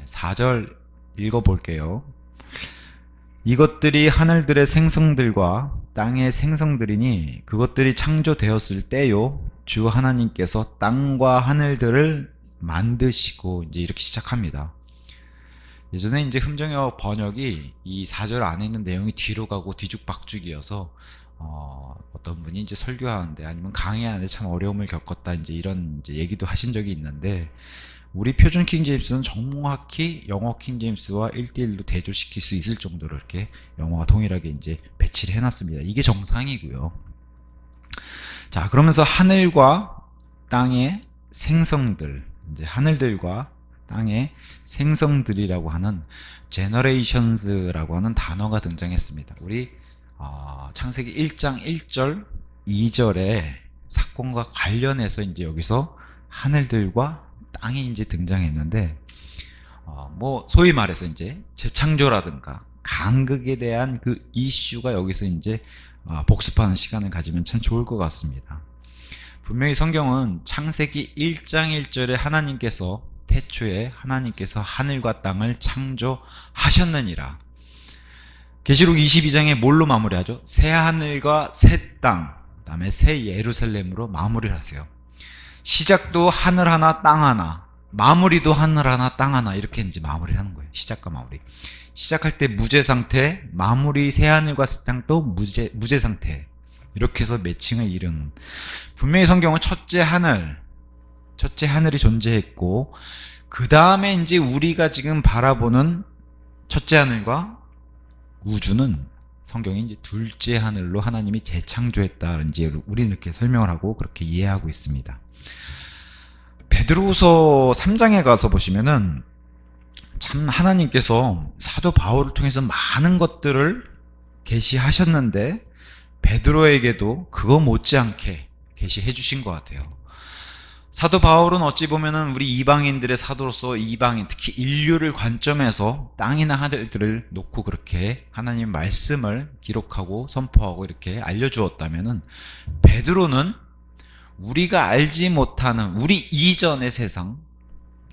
4절 읽어볼게요. 이것들이 하늘들의 생성들과 땅의 생성들이니 그것들이 창조되었을 때요 주 하나님께서 땅과 하늘들을 만드시고 이제 이렇게 시작합니다. 예전에 이제 흠정역 번역이 이 4절 안에 있는 내용이 뒤로 가고 뒤죽박죽이어서 어떤 분이 이제 설교하는데 아니면 강의하는데 참 어려움을 겪었다 이제 이런 이제 얘기도 하신 적이 있는데, 우리 표준 킹제임스는 정확히 영어 킹제임스와 1대1로 대조시킬 수 있을 정도로 이렇게 영어가 동일하게 이제 배치를 해놨습니다. 이게 정상이고요. 자, 그러면서 하늘과 땅의 생성들, 이제 하늘들과 땅의 생성들이라고 하는 generations라고 하는 단어가 등장했습니다. 우리 창세기 1장 1절 2절의 사건과 관련해서 이제 여기서 하늘들과 땅이 이제 등장했는데, 뭐 소위 말해서 이제 재창조라든가 간극에 대한 그 이슈가 여기서 이제 복습하는 시간을 가지면 참 좋을 것 같습니다. 분명히 성경은 창세기 1장 1절에 하나님께서 태초에 하나님께서 하늘과 땅을 창조하셨느니라. 계시록 22장에 뭘로 마무리하죠? 새 하늘과 새 땅, 그 다음에 새 예루살렘으로 마무리를 하세요. 시작도 하늘 하나 땅 하나, 마무리도 하늘 하나 땅 하나, 이렇게 이제 마무리를 하는 거예요. 시작과 마무리. 시작할 때 무죄 상태, 마무리 새 하늘과 새 땅도 무죄 상태, 이렇게 해서 매칭을 이루는. 분명히 성경은 첫째 하늘이 존재했고, 그 다음에 이제 우리가 지금 바라보는 첫째 하늘과 우주는 성경이 이제 둘째 하늘로 하나님이 재창조했다, 이제 우리는 이렇게 설명을 하고 그렇게 이해하고 있습니다. 베드로후서 3장에 가서 보시면은 참 하나님께서 사도 바울을 통해서 많은 것들을 계시하셨는데 베드로에게도 그거 못지않게 계시해 주신 것 같아요. 사도 바울은 어찌 보면은 우리 이방인들의 사도로서 이방인, 특히 인류를 관점에서 땅이나 하늘들을 놓고 그렇게 하나님의 말씀을 기록하고 선포하고 이렇게 알려주었다면은, 베드로는 우리가 알지 못하는 우리 이전의 세상,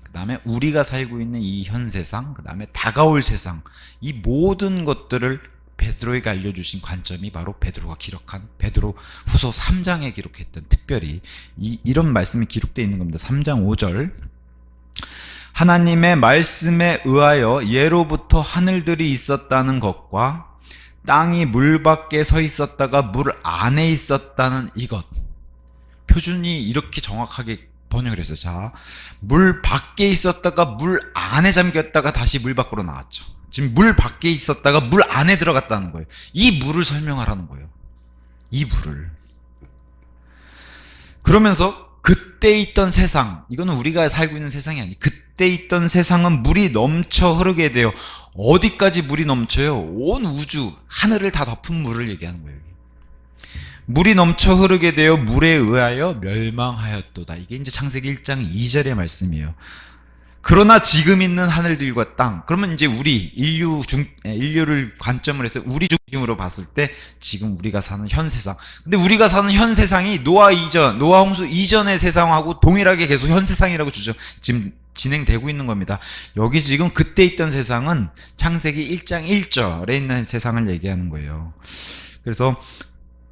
그 다음에 우리가 살고 있는 이 현 세상, 그 다음에 다가올 세상, 이 모든 것들을 베드로에게 알려주신 관점이 바로 베드로가 기록한 베드로 후서 3장에 기록했던, 특별히 이런 말씀이 기록되어 있는 겁니다. 3장 5절. 하나님의 말씀에 의하여 예로부터 하늘들이 있었다는 것과 땅이 물 밖에 서 있었다가 물 안에 있었다는 이것. 표준이 이렇게 정확하게 번역을 했어요. 자, 물 밖에 있었다가 물 안에 잠겼다가 다시 물 밖으로 나왔죠. 지금 물 밖에 있었다가 물 안에 들어갔다는 거예요. 이 물을 설명하라는 거예요. 이 물을. 그러면서 그때 있던 세상, 이거는 우리가 살고 있는 세상이 아니에요. 그때 있던 세상은 물이 넘쳐 흐르게 돼요. 어디까지 물이 넘쳐요? 온 우주, 하늘을 다 덮은 물을 얘기하는 거예요. 물이 넘쳐 흐르게 되어 물에 의하여 멸망하였도다. 이게 이제 창세기 1장 2절의 말씀이에요. 그러나 지금 있는 하늘들과 땅, 그러면 이제 우리 인류를 관점으로 해서 우리 중심으로 봤을 때 지금 우리가 사는 현 세상, 근데 우리가 사는 현 세상이 노아 홍수 이전의 세상하고 동일하게 계속 현 세상이라고 지금 진행되고 있는 겁니다. 여기 지금 그때 있던 세상은 창세기 1장 1절에 있는 세상을 얘기하는 거예요. 그래서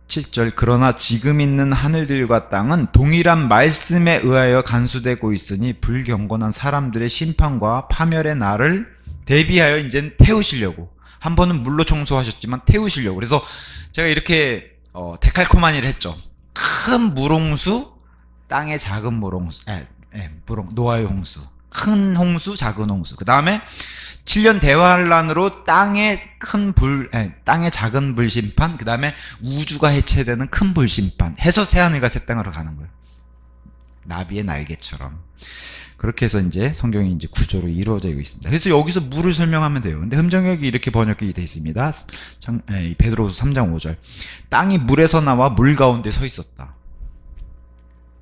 7절, 그러나 지금 있는 하늘들과 땅은 동일한 말씀에 의하여 간수되고 있으니 불경건한 사람들의 심판과 파멸의 날을 대비하여 이제 태우시려고, 한 번은 물로 청소하셨지만 태우시려고. 그래서 제가 이렇게 데칼코마니를 했죠. 큰 물홍수, 땅의 작은 물홍수, 노아의 홍수, 큰 홍수, 작은 홍수. 그 다음에 7년 대환란으로 땅의 작은 불심판, 그 다음에 우주가 해체되는 큰 불심판 해서 새하늘과 새 땅으로 가는 거예요. 나비의 날개처럼. 그렇게 해서 이제 성경이 이제 구조로 이루어지고 있습니다. 그래서 여기서 물을 설명하면 돼요. 근데 흠정역이 이렇게 번역이 되어 있습니다. 베드로후서 3장 5절. 땅이 물에서 나와 물 가운데 서 있었다.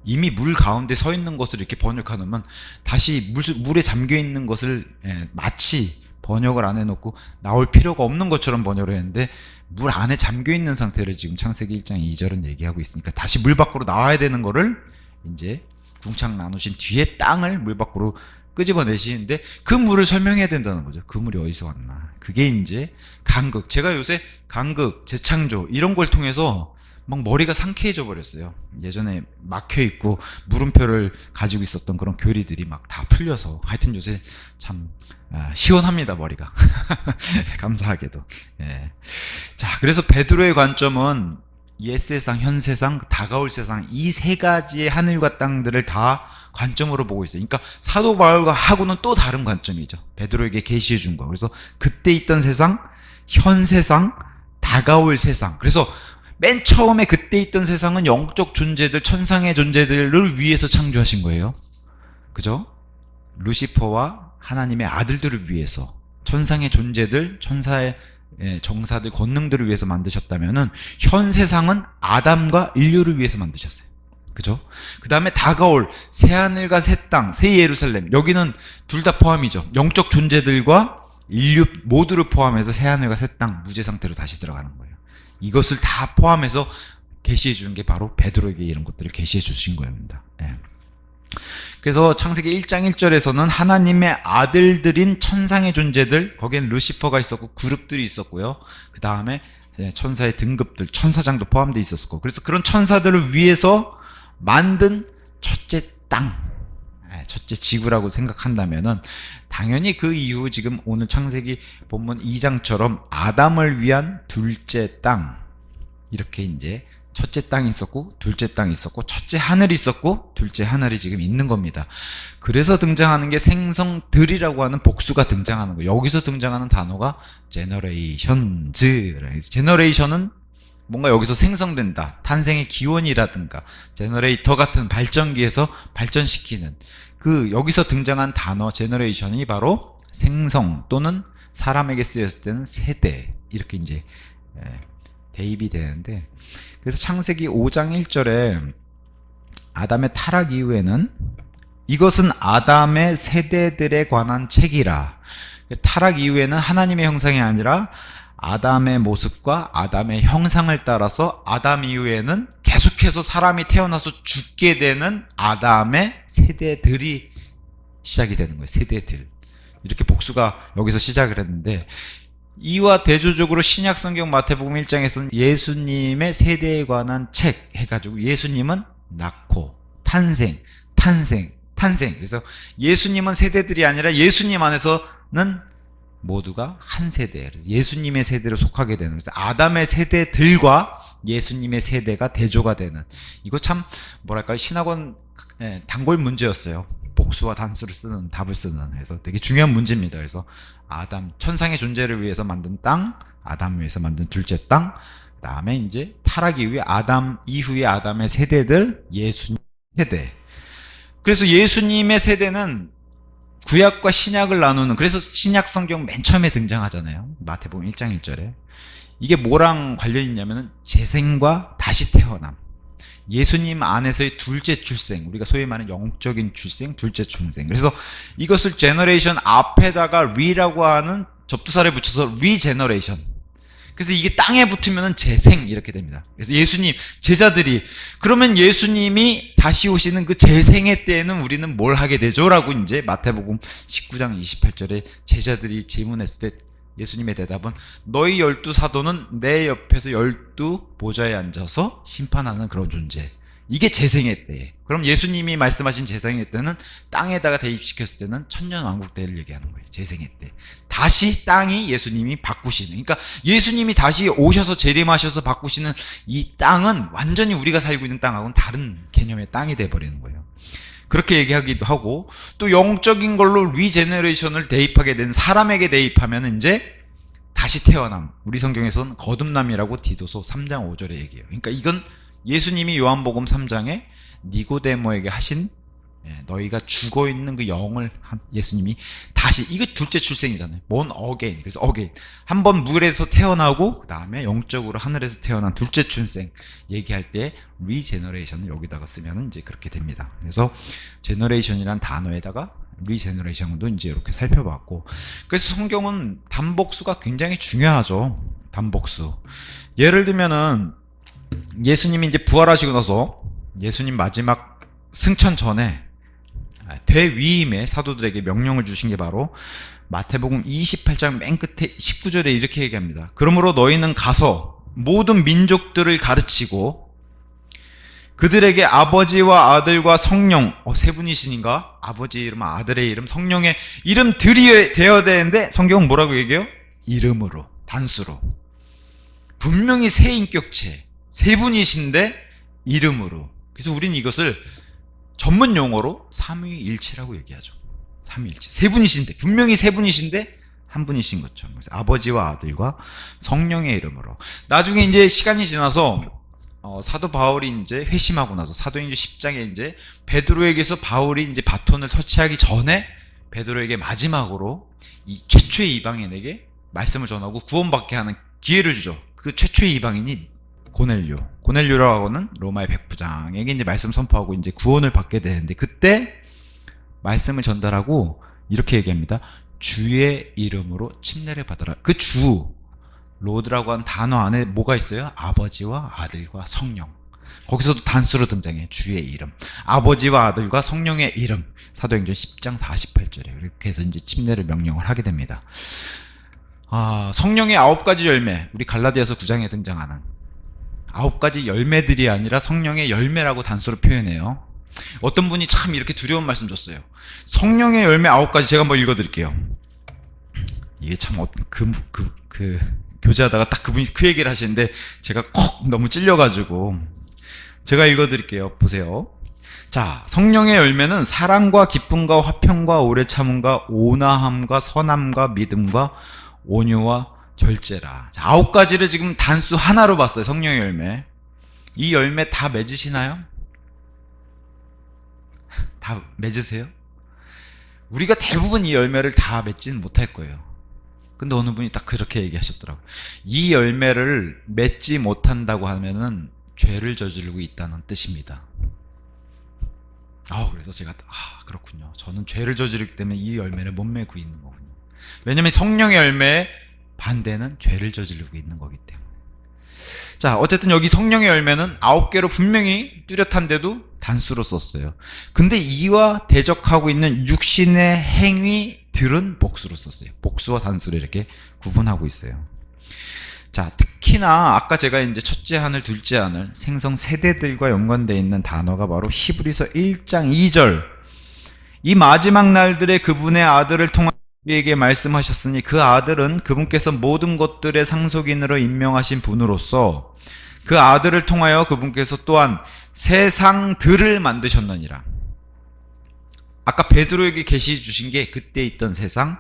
이미 물 가운데 서 있는 것을 이렇게 번역하면 다시 물에 잠겨 있는 것을 마치 번역을 안 해놓고 나올 필요가 없는 것처럼 번역을 했는데, 물 안에 잠겨 있는 상태를 지금 창세기 1장 2절은 얘기하고 있으니까 다시 물 밖으로 나와야 되는 거를 이제 궁창 나누신 뒤에 땅을 물 밖으로 끄집어내시는데 그 물을 설명해야 된다는 거죠. 그 물이 어디서 왔나. 그게 이제 간극. 제가 요새 간극, 재창조 이런 걸 통해서 막 머리가 상쾌해져 버렸어요. 예전에 막혀있고 물음표를 가지고 있었던 그런 교리들이 막 다 풀려서 하여튼 요새 참 시원합니다, 머리가. 감사하게도. 예. 자, 그래서 베드로의 관점은 옛 세상, 현 세상, 다가올 세상 이 세 가지의 하늘과 땅들을 다 관점으로 보고 있어요. 그러니까 사도 바울과 하고는 또 다른 관점이죠. 베드로에게 계시해 준 거. 그래서 그때 있던 세상, 현 세상, 다가올 세상. 그래서 맨 처음에 그때 있던 세상은 영적 존재들, 천상의 존재들을 위해서 창조하신 거예요. 그죠? 루시퍼와 하나님의 아들들을 위해서, 천상의 존재들, 천사의 정사들, 권능들을 위해서 만드셨다면은 현 세상은 아담과 인류를 위해서 만드셨어요. 그죠? 그 다음에 다가올 새하늘과 새 땅, 새 예루살렘, 여기는 둘 다 포함이죠. 영적 존재들과 인류 모두를 포함해서 새하늘과 새 땅, 무죄 상태로 다시 들어가는 거예요. 이것을 다 포함해서 계시해 주는 게 바로 베드로에게 이런 것들을 계시해 주신 겁니다. 예. 그래서 창세기 1장 1절에서는 하나님의 아들들인 천상의 존재들, 거기엔 루시퍼가 있었고 그룹들이 있었고요. 그 다음에 천사의 등급들, 천사장도 포함되어 있었고, 그래서 그런 천사들을 위해서 만든 첫째 땅, 첫째 지구라고 생각한다면은 당연히 그 이후 지금 오늘 창세기 본문 2장처럼 아담을 위한 둘째 땅, 이렇게 이제 첫째 땅이 있었고 둘째 땅이 있었고 첫째 하늘이 있었고 둘째 하늘이 지금 있는 겁니다. 그래서 등장하는 게 생성들이라고 하는 복수가 등장하는 거예요. 여기서 등장하는 단어가 제너레이션즈. 제너레이션은 뭔가 여기서 생성된다, 탄생의 기원이라든가 제너레이터 같은 발전기에서 발전시키는, 그 여기서 등장한 단어 제너레이션이 바로 생성 또는 사람에게 쓰였을 때는 세대, 이렇게 이제 대입이 되는데, 그래서 창세기 5장 1절에 아담의 타락 이후에는 이것은 아담의 세대들에 관한 책이라, 타락 이후에는 하나님의 형상이 아니라 아담의 모습과 아담의 형상을 따라서 아담 이후에는 계속해서 사람이 태어나서 죽게 되는 아담의 세대들이 시작이 되는 거예요. 세대들. 이렇게 복수가 여기서 시작을 했는데, 이와 대조적으로 신약 성경 마태복음 1장에서는 예수님의 세대에 관한 책 해가지고 예수님은 낳고 탄생. 그래서 예수님은 세대들이 아니라 예수님 안에서는 모두가 한 세대, 그래서 예수님의 세대로 속하게 되는, 그래서 아담의 세대들과 예수님의 세대가 대조가 되는, 이거 참 뭐랄까요, 신학원 단골 문제였어요. 복수와 단수를 쓰는, 답을 쓰는. 그래서 되게 중요한 문제입니다. 그래서 아담, 천상의 존재를 위해서 만든 땅, 아담을 위해서 만든 둘째 땅, 그 다음에 이제 타락 이후에 아담 이후에 아담의 세대들, 예수님 세대. 그래서 예수님의 세대는 구약과 신약을 나누는, 그래서 신약 성경 맨 처음에 등장하잖아요. 마태복음 1장 1절에. 이게 뭐랑 관련이 있냐면은 재생과 다시 태어남. 예수님 안에서의 둘째 출생, 우리가 소위 말하는 영적인 출생, 둘째 출생. 그래서 이것을 제너레이션 앞에다가 리라고 하는 접두사를 붙여서 리제너레이션. 그래서 이게 땅에 붙으면 재생 이렇게 됩니다. 그래서 예수님 제자들이, 그러면 예수님이 다시 오시는 그 재생의 때에는 우리는 뭘 하게 되죠? 라고 이제 마태복음 19장 28절에 제자들이 질문했을 때 예수님의 대답은 너희 12사도는 내 옆에서 12보좌에 앉아서 심판하는 그런 존재. 이게 재생의 때. 그럼 예수님이 말씀하신 재생의 때는 땅에다가 대입시켰을 때는 천년왕국 때를 얘기하는 거예요. 재생의 때. 다시 땅이 예수님이 바꾸시는, 그러니까 예수님이 다시 오셔서 재림하셔서 바꾸시는 이 땅은 완전히 우리가 살고 있는 땅하고는 다른 개념의 땅이 돼버리는 거예요. 그렇게 얘기하기도 하고, 또 영적인 걸로 리제너레이션을 대입하게 된 사람에게 대입하면 이제 다시 태어남, 우리 성경에서는 거듭남이라고 디도서 3장 5절에 얘기해요. 그러니까 이건 예수님이 요한복음 3장에 니고데모에게 하신, 너희가 죽어있는 그 영을 예수님이 다시, 이거 둘째 출생이잖아요. born again. 그래서 again, 한번 물에서 태어나고 그 다음에 영적으로 하늘에서 태어난 둘째 출생 얘기할 때 regeneration을 여기다가 쓰면 이제 그렇게 됩니다. 그래서 generation이란 단어에다가 regeneration도 이제 이렇게 살펴봤고, 그래서 성경은 단복수가 굉장히 중요하죠. 단복수. 예를 들면은 예수님이 이제 부활하시고 나서 예수님 마지막 승천 전에 대위임의 사도들에게 명령을 주신 게 바로 마태복음 28장 맨 끝에 19절에 이렇게 얘기합니다. 그러므로 너희는 가서 모든 민족들을 가르치고 그들에게 아버지와 아들과 성령, 세 분이신가? 아버지의 이름, 아들의 이름, 성령의 이름 들이대야 되는데 성경은 뭐라고 얘기해요? 이름으로, 단수로. 분명히 세 인격체, 세 분이신데 이름으로. 그래서 우리는 이것을 전문 용어로 삼위일체라고 얘기하죠. 삼위일체. 세 분이신데, 분명히 세 분이신데 한 분이신 거죠. 그래서 아버지와 아들과 성령의 이름으로. 나중에 이제 시간이 지나서 사도 바울이 이제 회심하고 나서 사도행전 10장에 이제 베드로에게서 바울이 이제 바톤을 터치하기 전에 베드로에게 마지막으로 이 최초의 이방인에게 말씀을 전하고 구원받게 하는 기회를 주죠. 그 최초의 이방인이 고넬료라고 하는 로마의 백부장에게 이제 말씀 선포하고 이제 구원을 받게 되는데 그때 말씀을 전달하고 이렇게 얘기합니다. 주의 이름으로 침례를 받아라. 그 주, 로드라고 하는 단어 안에 뭐가 있어요? 아버지와 아들과 성령. 거기서도 단수로 등장해요. 주의 이름. 아버지와 아들과 성령의 이름. 사도행전 10장 48절에 이렇게 해서 이제 침례를 명령을 하게 됩니다. 성령의 9가지 열매. 우리 갈라디아서 9장에 등장하는 9가지 열매들이 아니라 성령의 열매라고 단수로 표현해요. 어떤 분이 참 이렇게 두려운 말씀 줬어요. 성령의 열매 9가지 제가 한번 읽어드릴게요. 이게 참 교제하다가 딱 그분이 그 얘기를 하시는데 제가 콕 너무 찔려가지고 제가 읽어드릴게요. 보세요. 자, 성령의 열매는 사랑과 기쁨과 화평과 오래 참음과 온화함과 선함과 믿음과 온유와 절제라. 자, 9가지를 지금 단수 하나로 봤어요. 성령의 열매. 이 열매 다 맺으시나요? 다 맺으세요? 우리가 대부분 이 열매를 다 맺지는 못할 거예요. 근데 어느 분이 딱 그렇게 얘기하셨더라고요. 이 열매를 맺지 못한다고 하면은 죄를 저지르고 있다는 뜻입니다. 그래서 제가 그렇군요. 저는 죄를 저지르기 때문에 이 열매를 못 맺고 있는 거군요. 왜냐면 성령의 열매의 반대는 죄를 저지르고 있는 거기 때문에. 자, 어쨌든 여기 성령의 열매는 9개로 분명히 뚜렷한데도 단수로 썼어요. 근데 이와 대적하고 있는 육신의 행위들은 복수로 썼어요. 복수와 단수를 이렇게 구분하고 있어요. 자, 특히나 아까 제가 이제 첫째 하늘, 둘째 하늘, 생성 세대들과 연관되어 있는 단어가 바로 히브리서 1장 2절. 이 마지막 날들에 그분의 아들을 통하여 우리에게 말씀하셨으니 그 아들은 그분께서 모든 것들의 상속인으로 임명하신 분으로서 그 아들을 통하여 그분께서 또한 세상들을 만드셨느니라. 아까 베드로에게 계시 주신 게 그때 있던 세상,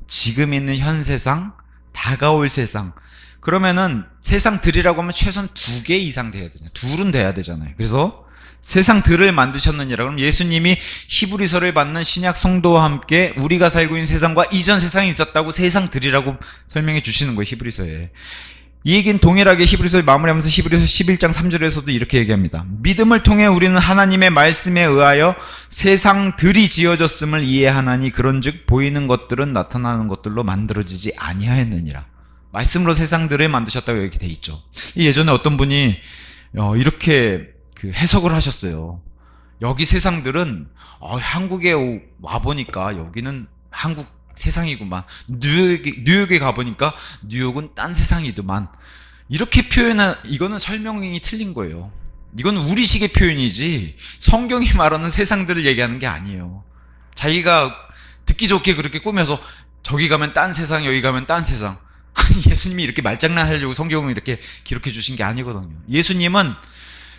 지금 있는 현 세상, 다가올 세상. 그러면은 세상들이라고 하면 최소한 2개 이상 돼야 되잖아요. 둘은 돼야 되잖아요. 그래서 세상들을 만드셨느니라. 그럼 예수님이 히브리서를 받는 신약 성도와 함께 우리가 살고 있는 세상과 이전 세상이 있었다고 세상들이라고 설명해 주시는 거예요. 히브리서에. 이 얘기는 동일하게 히브리서를 마무리하면서 히브리서 11장 3절에서도 이렇게 얘기합니다. 믿음을 통해 우리는 하나님의 말씀에 의하여 세상들이 지어졌음을 이해하나니 그런즉 보이는 것들은 나타나는 것들로 만들어지지 아니하였느니라. 말씀으로 세상들을 만드셨다고 이렇게 돼 있죠. 예전에 어떤 분이 이렇게 해석을 하셨어요. 여기 세상들은 한국에 와보니까 여기는 한국 세상이구만. 뉴욕에 가보니까 뉴욕은 딴 세상이더만. 이렇게 표현한, 이거는 설명이 틀린 거예요. 이건 우리식의 표현이지 성경이 말하는 세상들을 얘기하는 게 아니에요. 자기가 듣기 좋게 그렇게 꾸며서 저기 가면 딴 세상, 여기 가면 딴 세상. 아니, 예수님이 이렇게 말장난 하려고 성경을 이렇게 기록해 주신 게 아니거든요. 예수님은,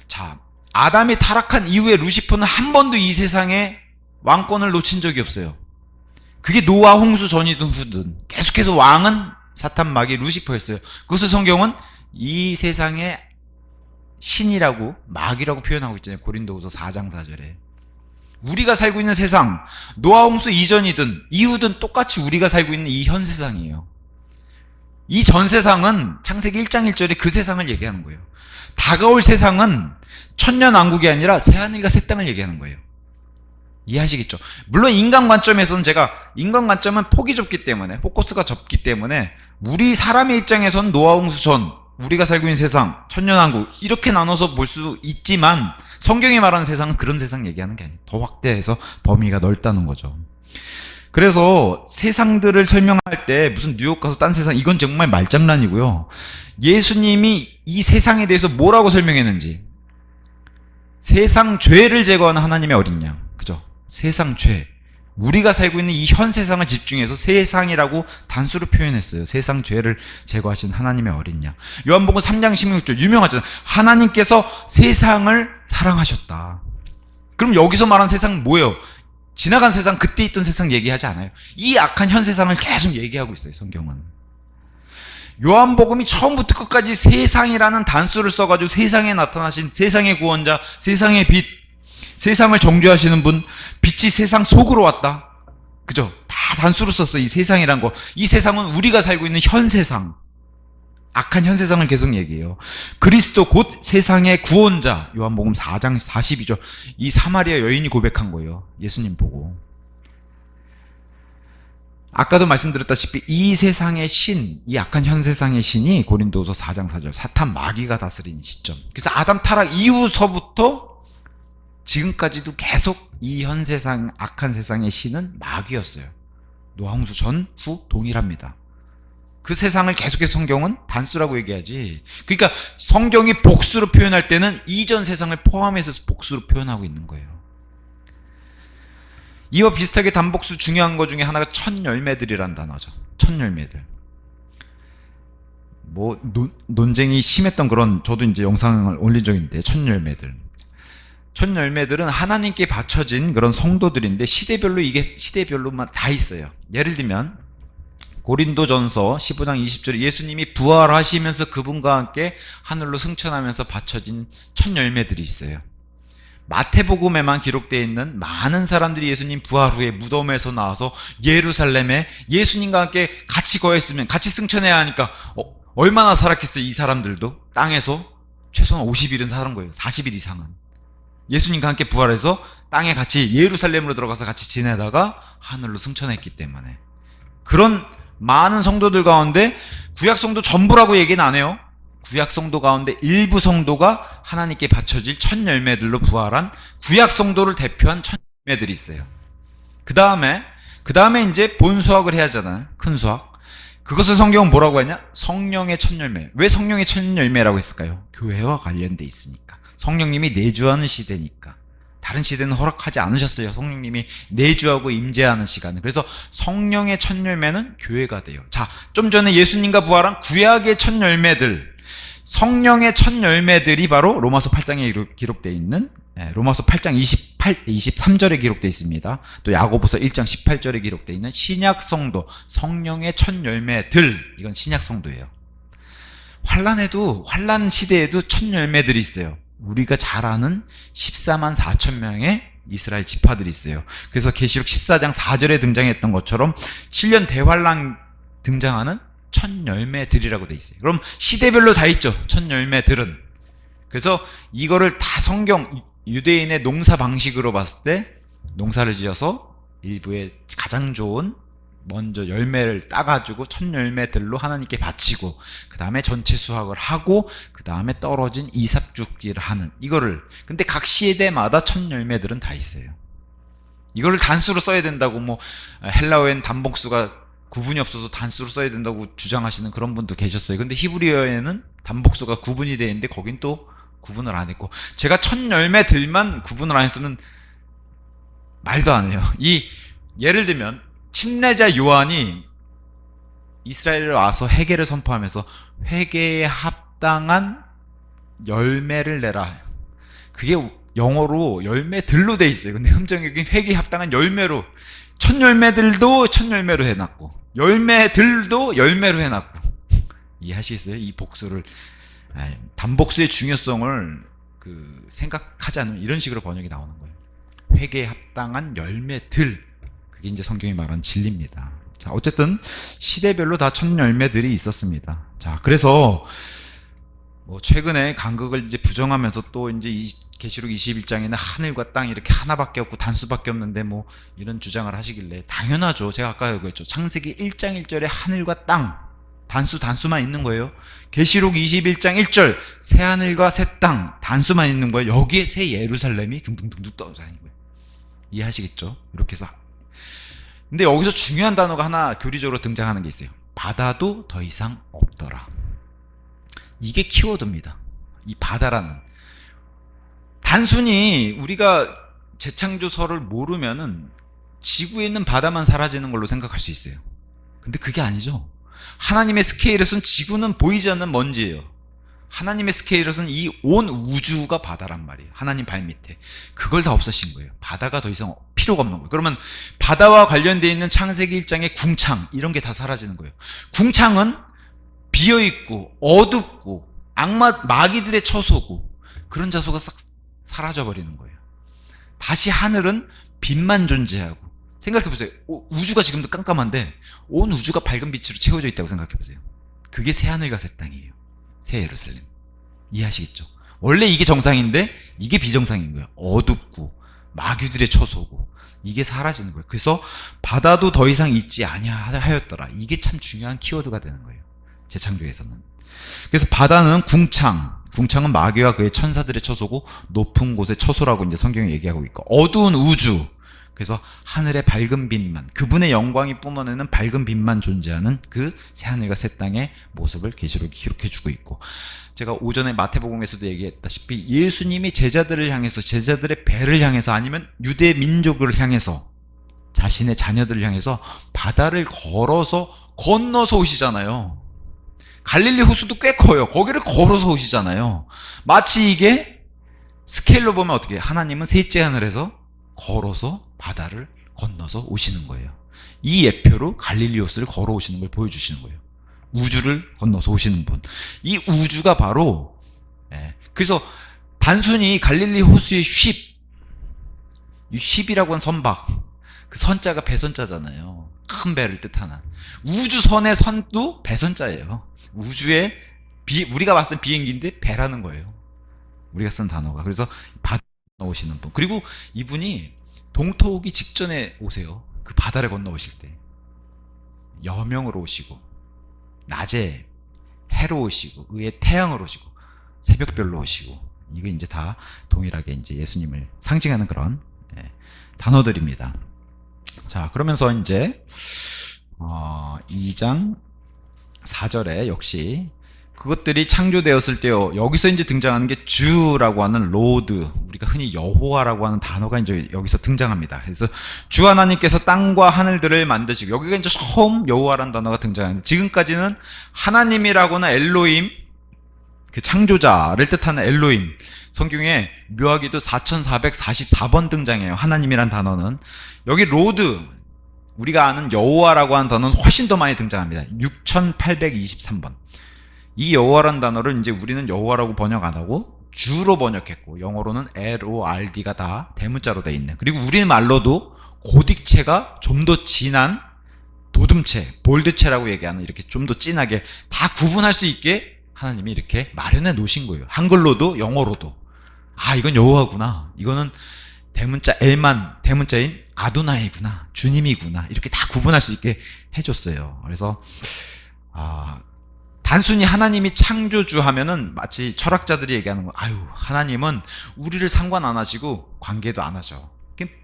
자, 아담이 타락한 이후에 루시퍼는 한 번도 이 세상에 왕권을 놓친 적이 없어요. 그게 노아 홍수 전이든 후든 계속해서 왕은 사탄 마귀 루시퍼였어요. 그것을 성경은 이 세상의 신이라고 마귀라고 표현하고 있잖아요. 고린도후서 4장 4절에. 우리가 살고 있는 세상, 노아 홍수 이전이든 이후든 똑같이 우리가 살고 있는 이 현 세상이에요. 이 전 세상은 창세기 1장 1절에 그 세상을 얘기하는 거예요. 다가올 세상은 천년왕국이 아니라 새하늘과 새 땅을 얘기하는 거예요. 이해하시겠죠? 물론 인간 관점에서는 제가 인간 관점은 폭이 좁기 때문에, 포커스가 좁기 때문에 우리 사람의 입장에서는 노아 홍수 전, 우리가 살고 있는 세상, 천년왕국 이렇게 나눠서 볼 수 있지만 성경이 말하는 세상은 그런 세상 얘기하는 게 아니에요. 더 확대해서 범위가 넓다는 거죠. 그래서 세상들을 설명할 때 무슨 뉴욕 가서 딴 세상, 이건 정말 말장난이고요. 예수님이 이 세상에 대해서 뭐라고 설명했는지, 세상 죄를 제거하는 하나님의 어린 양, 그죠? 세상 죄, 우리가 살고 있는 이 현 세상을 집중해서 세상이라고 단수로 표현했어요. 세상 죄를 제거하신 하나님의 어린 양. 요한복음 3장 16절 유명하잖아요. 하나님께서 세상을 사랑하셨다. 그럼 여기서 말한 세상은 뭐예요? 지나간 세상, 그때 있던 세상 얘기하지 않아요. 이 악한 현 세상을 계속 얘기하고 있어요, 성경은. 요한복음이 처음부터 끝까지 세상이라는 단수를 써가지고 세상에 나타나신 세상의 구원자, 세상의 빛, 세상을 정죄하시는 분, 빛이 세상 속으로 왔다. 그죠? 다 단수로 썼어, 이 세상이란 거. 이 세상은 우리가 살고 있는 현 세상, 악한 현 세상을 계속 얘기해요. 그리스도 곧 세상의 구원자, 요한복음 4장 42절. 이 사마리아 여인이 고백한 거예요, 예수님 보고. 아까도 말씀드렸다시피 이 세상의 신, 이 악한 현 세상의 신이 고린도후서 4장 4절 사탄 마귀가 다스리는 시점. 그래서 아담 타락 이후서부터 지금까지도 계속 이 현 세상, 악한 세상의 신은 마귀였어요. 노아홍수 전후 동일합니다. 그 세상을 계속해서 성경은 단수라고 얘기하지. 그러니까 성경이 복수로 표현할 때는 이전 세상을 포함해서 복수로 표현하고 있는 거예요. 이와 비슷하게 단복수 중요한 것 중에 하나가 첫 열매들이란 단어죠. 첫 열매들. 뭐 논쟁이 심했던 그런, 저도 이제 영상을 올린 적이 있는데, 첫 열매들. 첫 열매들은 하나님께 바쳐진 그런 성도들인데 시대별로, 이게 시대별로만 다 있어요. 예를 들면 고린도전서 15장 20절에 예수님이 부활하시면서 그분과 함께 하늘로 승천하면서 바쳐진 첫 열매들이 있어요. 마태복음에만 기록되어 있는 많은 사람들이 예수님 부활 후에 무덤에서 나와서 예루살렘에 예수님과 함께 같이 거했으면, 같이 승천해야 하니까 얼마나 살았겠어요. 이 사람들도 땅에서 최소한 50일은 살은 거예요. 40일 이상은. 예수님과 함께 부활해서 땅에 같이 예루살렘으로 들어가서 같이 지내다가 하늘로 승천했기 때문에. 그런 많은 성도들 가운데 구약 성도 전부라고 얘기는 안 해요. 구약 성도 가운데 일부 성도가 하나님께 바쳐질 첫 열매들로 부활한 구약 성도를 대표한 첫 열매들이 있어요. 그 다음에 이제 본수학을 해야 하잖아요. 큰 수학. 그것을 성경은 뭐라고 하냐? 성령의 첫 열매. 왜 성령의 첫 열매라고 했을까요? 교회와 관련돼 있으니까. 성령님이 내주하는 시대니까. 다른 시대는 허락하지 않으셨어요. 성령님이 내주하고 임재하는 시간을. 그래서 성령의 첫 열매는 교회가 돼요. 자, 좀 전에 예수님과 부활한 구약의 첫 열매들, 성령의 첫 열매들이 바로 로마서 8장에 기록되어 있는, 로마서 8장 23절에 기록되어 있습니다. 또 야고보서 1장 18절에 기록되어 있는 신약 성도, 성령의 첫 열매들, 이건 신약 성도예요. 환란 시대에도 첫 열매들이 있어요. 우리가 잘 아는 14만 4천 명의 이스라엘 지파들이 있어요. 그래서 계시록 14장 4절에 등장했던 것처럼 7년 대환란 등장하는 첫 열매들이라고 돼 있어요. 그럼 시대별로 다 있죠, 첫 열매들은. 그래서 이거를 다 성경, 유대인의 농사 방식으로 봤을 때 농사를 지어서 일부의 가장 좋은 먼저 열매를 따가지고 첫 열매들로 하나님께 바치고, 그 다음에 전체 수확을 하고, 그 다음에 떨어진 이삭죽기를 하는, 이거를. 근데 각 시대마다 첫 열매들은 다 있어요. 이거를 단수로 써야 된다고, 뭐 헬라어엔 단복수가 구분이 없어서 단수로 써야 된다고 주장하시는 그런 분도 계셨어요. 근데 히브리어에는 단복수가 구분이 되어 있는데 거긴 또 구분을 안 했고, 제가 첫 열매들만 구분을 안 했으면 말도 안 해요. 예를 들면 침례자 요한이 이스라엘에 와서 회개를 선포하면서 회개에 합당한 열매를 내라. 그게 영어로 열매들로 돼 있어요. 근데 함정역인 회개에 합당한 열매로, 첫 열매들도 첫 열매로 해놨고, 열매들도 열매로 해놨고. 이해하시겠어요? 이 복수를, 단복수의 중요성을 생각하지 않으면 이런 식으로 번역이 나오는 거예요. 회개에 합당한 열매들. 그게 이제 성경이 말하는 진리입니다. 자, 어쨌든 시대별로 다 첫 열매들이 있었습니다. 자, 그래서 뭐 최근에 간극을 이제 부정하면서 또 이제 계시록 21장에는 하늘과 땅 이렇게 하나밖에 없고 단수밖에 없는데 뭐 이런 주장을 하시길래, 당연하죠. 제가 아까 그랬죠. 창세기 1장 1절에 하늘과 땅 단수만 있는 거예요. 계시록 21장 1절 새하늘과 새 땅 단수만 있는 거예요. 여기에 새 예루살렘이 둥둥둥둥 떠다니는 거예요. 이해하시겠죠? 이렇게 해서. 근데 여기서 중요한 단어가 하나 교리적으로 등장하는 게 있어요. 바다도 더 이상 없더라. 이게 키워드입니다. 이 바다라는. 단순히 우리가 재창조설을 모르면은 지구에 있는 바다만 사라지는 걸로 생각할 수 있어요. 근데 그게 아니죠. 하나님의 스케일에서는 지구는 보이지 않는 먼지예요. 하나님의 스케일에서는 이 온 우주가 바다란 말이에요. 하나님 발밑에. 그걸 다 없애신 거예요. 바다가 더 이상 필요가 없는 거예요. 그러면 바다와 관련되어 있는 창세기 1장의 궁창 이런 게 다 사라지는 거예요. 궁창은 비어있고 어둡고 마귀들의 처소고 그런 자소가 싹 사라져버리는 거예요. 다시 하늘은 빛만 존재하고. 생각해보세요. 우주가 지금도 깜깜한데 온 우주가 밝은 빛으로 채워져 있다고 생각해보세요. 그게 새 하늘과 새 땅이에요. 새 예루살렘. 이해하시겠죠? 원래 이게 정상인데 이게 비정상인 거예요. 어둡고 마귀들의 처소고 이게 사라지는 거예요. 그래서 바다도 더 이상 있지 아니하였더라. 이게 참 중요한 키워드가 되는 거예요. 재창조에서는. 그래서 바다는 궁창은 마귀와 그의 천사들의 처소고 높은 곳의 처소라고 이제 성경이 얘기하고 있고, 어두운 우주, 그래서 하늘의 밝은 빛만, 그분의 영광이 뿜어내는 밝은 빛만 존재하는 그 새하늘과 새 땅의 모습을 계시록이 기록해주고 있고, 제가 오전에 마태복음에서도 얘기했다시피 예수님이 제자들을 향해서, 제자들의 배를 향해서, 아니면 유대 민족을 향해서, 자신의 자녀들을 향해서 바다를 건너서 오시잖아요. 갈릴리 호수도 꽤 커요. 거기를 걸어서 오시잖아요. 마치 이게 스케일로 보면 어떻게 해요? 하나님은 셋째 하늘에서 걸어서 바다를 건너서 오시는 거예요. 이 예표로 갈릴리 호수를 걸어오시는 걸 보여주시는 거예요. 우주를 건너서 오시는 분. 이 우주가 바로, 그래서 단순히 갈릴리 호수의 이 쉽이라고 하는 선박, 그 선자가 배선자잖아요. 큰 배를 뜻하는. 우주선의 선도 배선자예요. 우주에 우리가 봤을 땐 비행기인데 배라는 거예요. 우리가 쓴 단어가. 그래서 바다 오시는 분. 그리고 이분이 동토 오기 직전에 오세요. 그 바다를 건너 오실 때. 여명으로 오시고, 낮에 해로 오시고, 의의 태양으로 오시고, 새벽별로 오시고. 이거 이제 다 동일하게 이제 예수님을 상징하는 그런 단어들입니다. 자, 그러면서 이제 2장 4절에 역시 그것들이 창조되었을 때요. 여기서 이제 등장하는 게 주라고 하는 로드, 우리가 흔히 여호와라고 하는 단어가 이제 여기서 등장합니다. 그래서 주 하나님께서 땅과 하늘들을 만드시고, 여기가 이제 처음 여호와라는 단어가 등장하는데, 지금까지는 하나님이라고는 엘로힘, 그 창조자를 뜻하는 엘로힘, 성경에 묘하게도 4444번 등장해요. 하나님이란 단어는. 여기 로드, 우리가 아는 여호와라고 하는 단어는 훨씬 더 많이 등장합니다. 6823번. 이 여호와라는 단어를 이제 우리는 여호와라고 번역 안 하고 주로 번역했고, 영어로는 LORD가 다 대문자로 돼 있는. 그리고 우리말로도 고딕체가 좀 더 진한 도둠체, 볼드체라고 얘기하는, 이렇게 좀 더 진하게 다 구분할 수 있게 하나님이 이렇게 마련해 놓으신 거예요. 한글로도 영어로도. 아, 이건 여호와구나. 이거는 대문자 L만 대문자인 아도나이구나. 주님이구나. 이렇게 다 구분할 수 있게 해줬어요. 그래서 단순히 하나님이 창조주 하면은 마치 철학자들이 얘기하는 거, 아유, 하나님은 우리를 상관 안 하시고 관계도 안 하죠.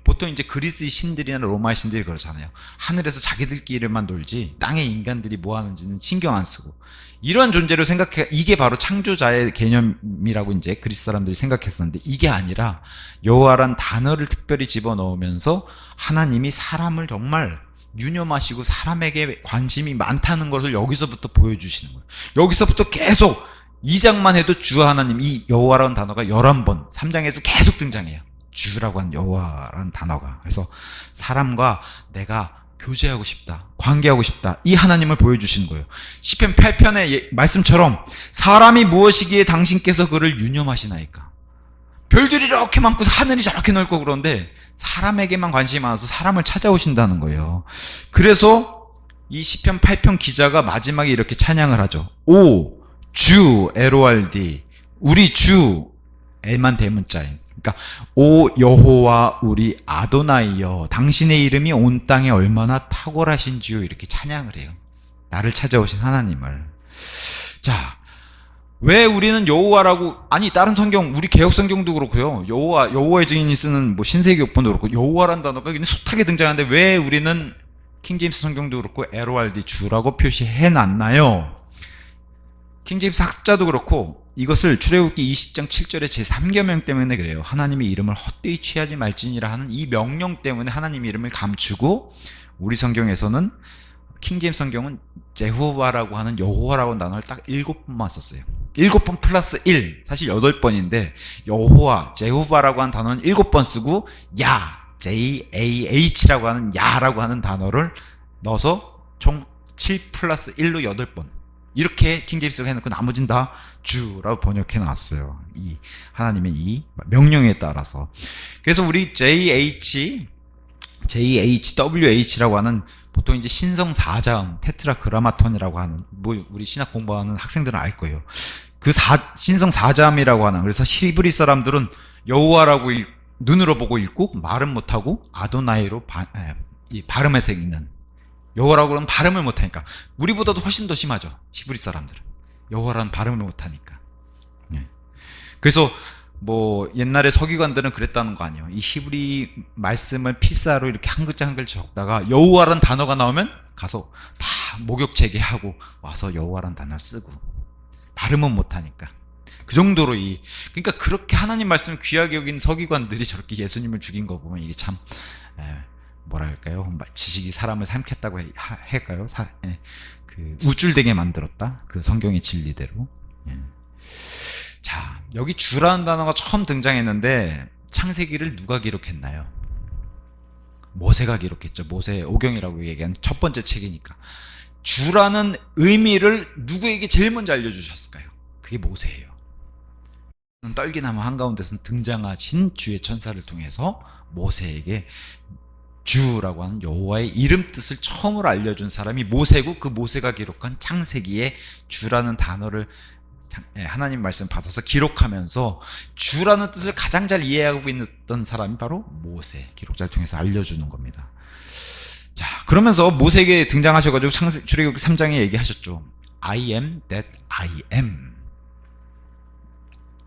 보통 이제 그리스 신들이나 로마의 신들이 그러잖아요. 하늘에서 자기들끼리만 놀지 땅의 인간들이 뭐 하는지는 신경 안 쓰고, 이런 존재로 생각해. 이게 바로 창조자의 개념이라고 이제 그리스 사람들이 생각했었는데, 이게 아니라 여호와란 단어를 특별히 집어넣으면서 하나님이 사람을 정말 유념하시고 사람에게 관심이 많다는 것을 여기서부터 보여주시는 거예요. 여기서부터 계속 2장만 해도 주 하나님, 이 여호와라는 단어가 11번, 3장에도 계속 등장해요. 주라고 한 여호와라는 단어가. 그래서 사람과 내가 교제하고 싶다, 관계하고 싶다, 이 하나님을 보여주시는 거예요. 시편 8편의 말씀처럼 사람이 무엇이기에 당신께서 그를 유념하시나이까. 별들이 이렇게 많고 하늘이 저렇게 넓고 그런데 사람에게만 관심이 많아서 사람을 찾아오신다는 거예요. 그래서 이 시편 8편 기자가 마지막에 이렇게 찬양을 하죠. 오 주 LORD, 우리 주, L만 대문자인, 그러니까 오 여호와 우리 아도나이여, 당신의 이름이 온 땅에 얼마나 탁월하신지요, 이렇게 찬양을 해요. 나를 찾아오신 하나님을. 자, 왜 우리는 여호와라고, 아니 다른 성경, 우리 개혁 성경도 그렇고요, 여호와의 증인이 쓰는 뭐 신세기 역본도 그렇고 여호와라는 단어가 그냥 숱하게 등장하는데 왜 우리는 킹제임스 성경도 그렇고 LORD 주라고 표시해 놨나요? 킹제임스 학자도 그렇고 이것을 출애굽기 20장 7절의 제3계명 때문에 그래요. 하나님의 이름을 헛되이 취하지 말지니라 하는 이 명령 때문에 하나님의 이름을 감추고, 우리 성경에서는 킹제임스 성경은 제호바라고 하는 여호와라고 하는 단어를 딱 7번만 썼어요. 7번 플러스 1, 사실 8번인데 여호와, 제호바라고 하는 단어는 7번 쓰고 야, JAH라고 하는 야라고 하는 단어를 넣어서 총 7 플러스 1로 8번, 이렇게 킹제임스가 해놓고 나머지는 다 주라고 번역해 놨어요. 이 하나님의 이 명령에 따라서. 그래서 우리 JHWH라고 하는, 보통 이제 신성 사자음 테트라그라마톤이라고 하는, 뭐 우리 신학 공부하는 학생들은 알 거예요. 그 신성 사자음이라고 하는, 그래서 히브리 사람들은 여호와라고 눈으로 보고 읽고 말은 못하고 아도나이로 발음해서 읽는, 여호와라고 그러면 발음을 못하니까, 우리보다도 훨씬 더 심하죠, 히브리 사람들은. 여호와라는 발음을 못하니까. 그래서 뭐 옛날에 서기관들은 그랬다는 거 아니에요. 이 히브리 말씀을 필사로 이렇게 한 글자 한 글자 적다가 여호와라는 단어가 나오면 가서 다 목욕 재개하고 와서 여호와라는 단어를 쓰고, 발음은 못하니까. 그 정도로 그러니까 그렇게 하나님 말씀을 귀하게 여긴 서기관들이 저렇게 예수님을 죽인 거 보면 이게 참 뭐랄까요, 지식이 사람을 삼켰다고 할까요? 그 우쭐대게 만들었다, 그 성경의 진리대로. 자, 여기 주라는 단어가 처음 등장했는데 창세기를 누가 기록했나요? 모세가 기록했죠. 모세 오경이라고 얘기한 첫 번째 책이니까. 주라는 의미를 누구에게 제일 먼저 알려주셨을까요? 그게 모세예요. 떨기나무 한가운데서 등장하신 주의 천사를 통해서 모세에게 주라고 하는 여호와의 이름 뜻을 처음으로 알려준 사람이 모세고, 그 모세가 기록한 창세기에 주라는 단어를 하나님 말씀 받아서 기록하면서 주라는 뜻을 가장 잘 이해하고 있던 사람이 바로 모세, 기록자를 통해서 알려주는 겁니다. 자, 그러면서 모세에게 등장하셔가지고 출애굽기 3장에 얘기하셨죠. I am that I am.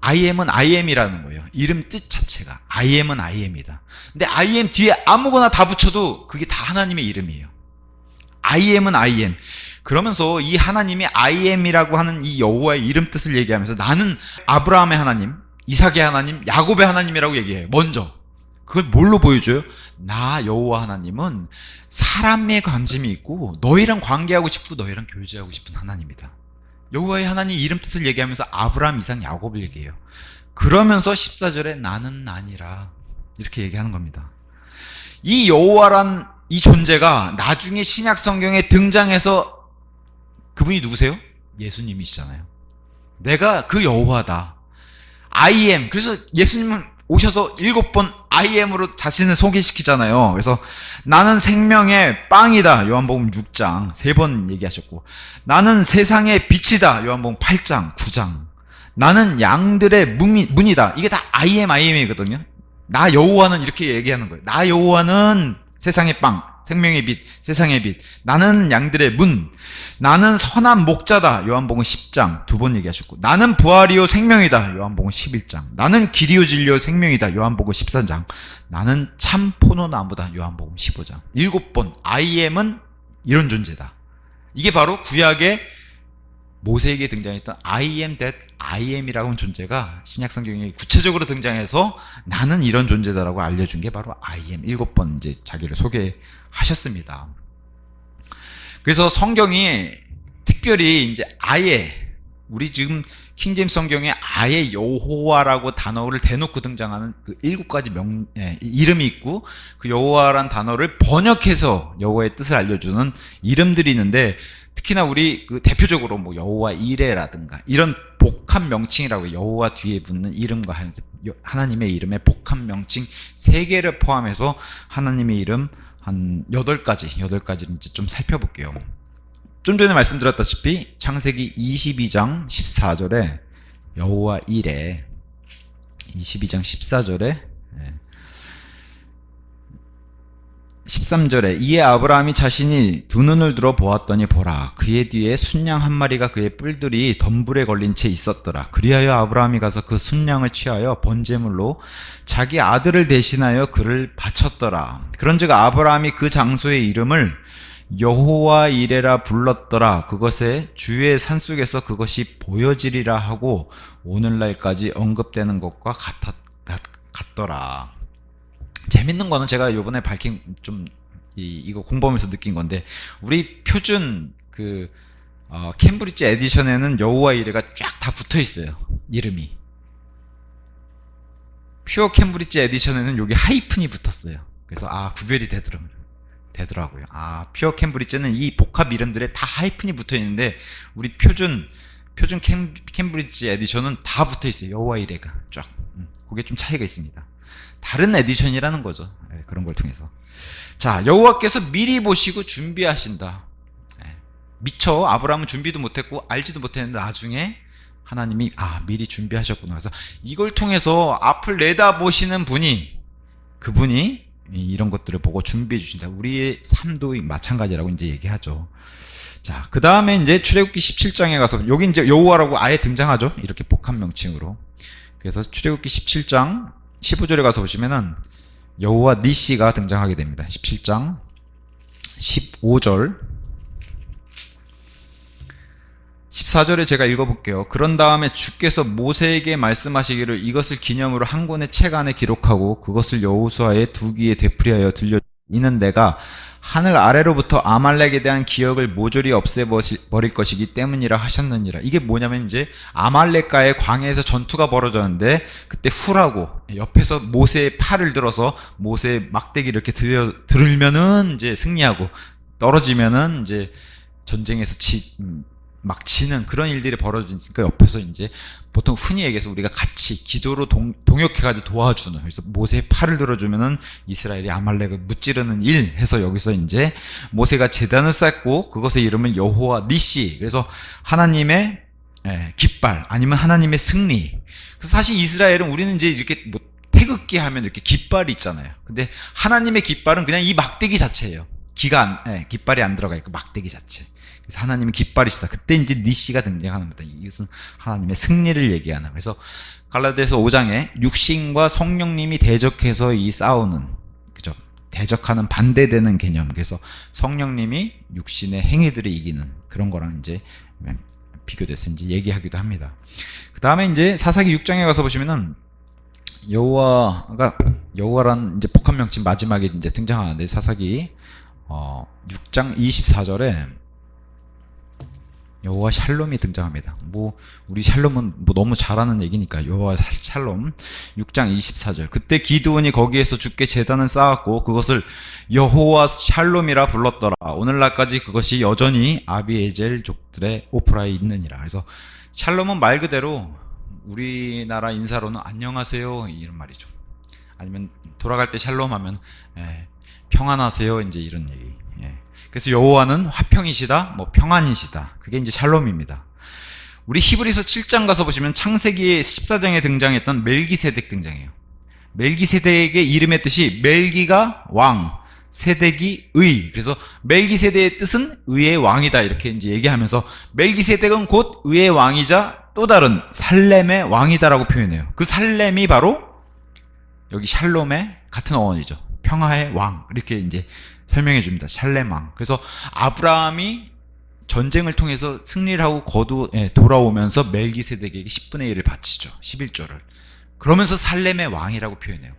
I am은 I am이라는 거예요. 이름 뜻 자체가 I am은 I am이다. 근데 I am 뒤에 아무거나 다 붙여도 그게 다 하나님의 이름이에요. I am은 I am. 그러면서 이 하나님이 I am이라고 하는 이 여호와의 이름 뜻을 얘기하면서 나는 아브라함의 하나님, 이삭의 하나님, 야곱의 하나님이라고 얘기해요. 먼저 그걸 뭘로 보여줘요? 나 여호와 하나님은 사람에 관심이 있고 너희랑 관계하고 싶고 너희랑 교제하고 싶은 하나님이다. 여호와의 하나님 이름 뜻을 얘기하면서 아브라함, 이삭, 야곱을 얘기해요. 그러면서 14절에 나는 아니라 이렇게 얘기하는 겁니다. 이 여호와란 이 존재가 나중에 신약 성경에 등장해서, 그분이 누구세요? 예수님이시잖아요. 내가 그 여호와다. I am. 그래서 예수님은 오셔서 7번 I am으로 자신을 소개시키잖아요. 그래서 나는 생명의 빵이다. 요한복음 6장 3번 얘기하셨고, 나는 세상의 빛이다. 요한복음 8장 9장. 나는 양들의 문이다. 이게 다 I am이거든요. 나 여호와는 이렇게 얘기하는 거예요. 나 여호와는 세상의 빵, 생명의 빛, 세상의 빛. 나는 양들의 문. 나는 선한 목자다. 요한복음 10장 2번 얘기하셨고, 나는 부활이요 생명이다. 요한복음 11장. 나는 길이요 진리요 생명이다. 요한복음 14장. 나는 참 포도나무다. 요한복음 15장. 7번 I am은 이런 존재다. 이게 바로 구약의 모세에게 등장했던 I am that I am이라고 하는 존재가 신약 성경에 구체적으로 등장해서 나는 이런 존재다라고 알려준 게 바로 I am. 7번 이제 자기를 소개하셨습니다. 그래서 성경이 특별히 이제 아예, 우리 지금 킹제임스 성경에 아예 여호와라고 단어를 대놓고 등장하는 그 7가지 이름이 있고, 그 여호와라는 단어를 번역해서 여호와의 뜻을 알려주는 이름들이 있는데, 특히나 우리 그 대표적으로 뭐 여호와 이레라든가 이런 복합 명칭이라고, 여호와 뒤에 붙는 이름과 하나님의 이름의 복합 명칭 3개를 포함해서 하나님의 이름 한 8가지를 이제 좀 살펴볼게요. 좀 전에 말씀드렸다시피 창세기 22장 14절에 여호와 이레, 22장 14절에 13절에 이에 아브라함이 자신이 두 눈을 들어 보았더니 보라 그의 뒤에 순양 한 마리가 그의 뿔들이 덤불에 걸린 채 있었더라. 그리하여 아브라함이 가서 그 순양을 취하여 번제물로 자기 아들을 대신하여 그를 바쳤더라. 그런즉 아브라함이 그 장소의 이름을 여호와 이레라 불렀더라. 그것에 주의 산속에서 그것이 보여지리라 하고 오늘날까지 언급되는 것과 같더라. 재밌는 거는 제가 요번에 밝힌 좀 이거 공부하면서 느낀 건데, 우리 표준 캠브리지 에디션에는 여호와 이레가 쫙 다 붙어 있어요. 이름이. 퓨어 캠브리지 에디션에는 여기 하이픈이 붙었어요. 그래서 구별이 되더라고요. 퓨어 캠브리지는 이 복합 이름들에 다 하이픈이 붙어 있는데, 우리 표준 캠브리지 에디션은 다 붙어 있어요. 여호와 이레가 쫙. 그게 좀 차이가 있습니다. 다른 에디션이라는 거죠. 그런 걸 통해서. 자, 여호와께서 미리 보시고 준비하신다. 미처 아브라함은 준비도 못했고 알지도 못했는데 나중에 하나님이 미리 준비하셨구나. 그래서 이걸 통해서 앞을 내다보시는 그분이 이런 것들을 보고 준비해 주신다. 우리의 삶도 마찬가지라고 이제 얘기하죠. 자, 그 다음에 이제 출애굽기 17장에 가서 여기 이제 여호와라고 아예 등장하죠. 이렇게 복합 명칭으로. 그래서 출애굽기 17장 15절에 가서 보시면은 여호와 니시가 등장하게 됩니다. 17장 15절 14절에 제가 읽어볼게요. 그런 다음에 주께서 모세에게 말씀하시기를 이것을 기념으로 한 권의 책 안에 기록하고 그것을 여호수아의 두 귀에 되풀이하여 들려. 이는 내가 하늘 아래로부터 아말렉에 대한 기억을 모조리 없애버릴 것이기 때문이라 하셨느니라. 이게 뭐냐면 이제 아말렉과의 광야에서 전투가 벌어졌는데 그때 후라고 옆에서 모세의 팔을 들어서 모세의 막대기를 이렇게 들으면은 이제 승리하고 떨어지면은 이제 전쟁에서 막 지는 그런 일들이 벌어지니까 옆에서 이제 보통 흔히 얘기해서 우리가 같이 기도로 동역해가지고 도와주는, 그래서 모세의 팔을 들어주면은 이스라엘이 아말렉을 무찌르는 일 해서 여기서 이제 모세가 제단을 쌓고 그것의 이름을 여호와 니시, 그래서 하나님의 깃발 아니면 하나님의 승리. 그래서 사실 이스라엘은 우리는 이제 이렇게 뭐 태극기 하면 이렇게 깃발이 있잖아요. 근데 하나님의 깃발은 그냥 이 막대기 자체예요. 깃발이 안 들어가 있고 막대기 자체. 그래서 하나님이 깃발이시다. 그때 이제 니시가 등장하는 겁니다. 이것은 하나님의 승리를 얘기하는. 그래서 갈라디아서 5장에 육신과 성령님이 대적해서 이 싸우는, 그죠? 대적하는 반대되는 개념. 그래서 성령님이 육신의 행위들을 이기는 그런 거랑 이제 비교돼서 이제 얘기하기도 합니다. 그 다음에 이제 사사기 6장에 가서 보시면은 여호와란 이제 복합 명칭 마지막에 이제 등장하는데, 사사기 6장 24절에 여호와 샬롬이 등장합니다. 우리 샬롬은 너무 잘하는 얘기니까 여호와 샬롬 6장 24절. 그때 기드온이 거기에서 주께 제단을 쌓았고 그것을 여호와 샬롬이라 불렀더라. 오늘날까지 그것이 여전히 아비에젤족들의 오프라에 있느니라. 그래서 샬롬은 말 그대로 우리나라 인사로는 안녕하세요 이런 말이죠. 아니면 돌아갈 때 샬롬 하면 평안하세요 이제 이런 얘기. 그래서 여호와는 화평이시다, 평안이시다. 그게 이제 샬롬입니다. 우리 히브리서 7장 가서 보시면 창세기 14장에 등장했던 멜기세덱 등장해요. 멜기세덱의 이름의 뜻이 멜기가 왕, 세덱이 의. 그래서 멜기세덱의 뜻은 의의 왕이다 이렇게 이제 얘기하면서 멜기세덱은 곧 의의 왕이자 또 다른 살렘의 왕이다라고 표현해요. 그 살렘이 바로 여기 샬롬의 같은 어원이죠. 평화의 왕 이렇게 이제 설명해 줍니다. 샬렘 왕. 그래서 아브라함이 전쟁을 통해서 승리를 하고 돌아오면서 멜기세덱에게 10분의 1을 바치죠. 11조를. 그러면서 살렘의 왕이라고 표현해요.